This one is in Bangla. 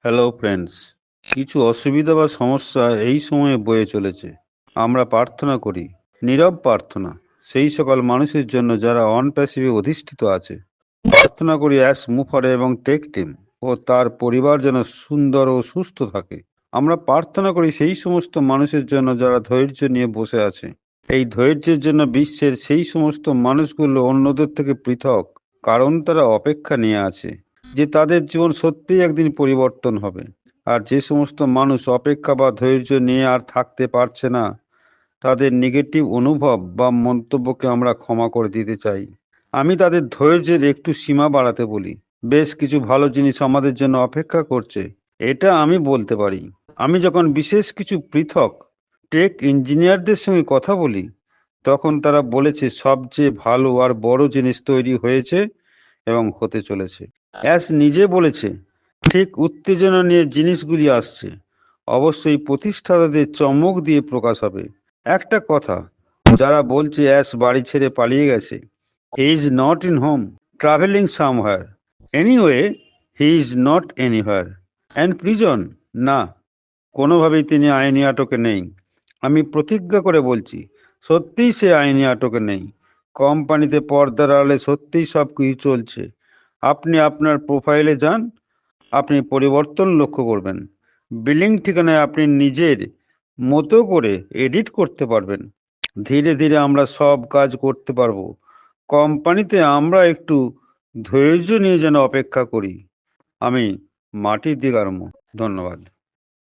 হ্যালো ফ্রেন্ডস, কিছু অসুবিধা বা সমস্যা এই সময়ে বয়ে চলেছে। আমরা প্রার্থনা করি, নীরব প্রার্থনা, সেই সকল মানুষের জন্য যারা অনপ্যাসিভে অধিষ্ঠিত আছে। প্রার্থনা করি অ্যাস মুফারে এবং টেক টিম ও তার পরিবার যেন সুন্দর ও সুস্থ থাকে। আমরা প্রার্থনা করি সেই সমস্ত মানুষের জন্য যারা ধৈর্য নিয়ে বসে আছে। এই ধৈর্যের জন্য বিশ্বের সেই সমস্ত মানুষগুলো অন্যদের থেকে পৃথক, কারণ তারা অপেক্ষা নিয়ে আছে যে তাদের জীবন সত্যিই একদিন পরিবর্তন হবে। আর যে সমস্ত মানুষ অপেক্ষা বা ধৈর্য নিয়ে আর থাকতে পারছে না, তাদের নেগেটিভ অনুভব বা মন্তব্যকে আমরা ক্ষমা করে দিতে চাই। আমি তাদের ধৈর্যের একটু সীমা বাড়াতে বলি। বেশ কিছু ভালো জিনিস আমাদের জন্য অপেক্ষা করছে, এটা আমি বলতে পারি। আমি যখন বিশেষ কিছু পৃথক টেক ইঞ্জিনিয়ারদের সঙ্গে কথা বলি, তখন তারা বলেছে সবচেয়ে ভালো আর বড় জিনিস তৈরি হয়েছে এবং হতে চলেছে। অ্যাস নিজে বলেছে, ঠিক উত্তেজনা নিয়ে জিনিসগুলি আসছে, অবশ্যই প্রতিষ্ঠাতাদের চমক দিয়ে প্রকাশ হবে। একটা কথা, যারা বলছে অ্যাস বাড়ি ছেড়ে পালিয়ে গেছে, he is not in home, travelling সামহার। Anyway, he is not anywhere and prison. না, কোনোভাবেই তিনি আইনি আটকে নেই। আমি প্রতিজ্ঞা করে বলছি, সত্যিই সে আইনি আটকে নেই। কোম্পানিতে পর্দার আড়ালে সত্যিই সব কিছু চলছে। আপনি আপনার প্রোফাইলে যান, আপনি পরিবর্তন লক্ষ্য করবেন। বিলিং ঠিকানায় আপনি নিজের মতো করে এডিট করতে পারবেন। ধীরে ধীরে আমরা সব কাজ করতে পারবো। কোম্পানিতে আমরা একটু ধৈর্য নিয়ে যেন অপেক্ষা করি। আমি মাটির দিগার্ম। ধন্যবাদ।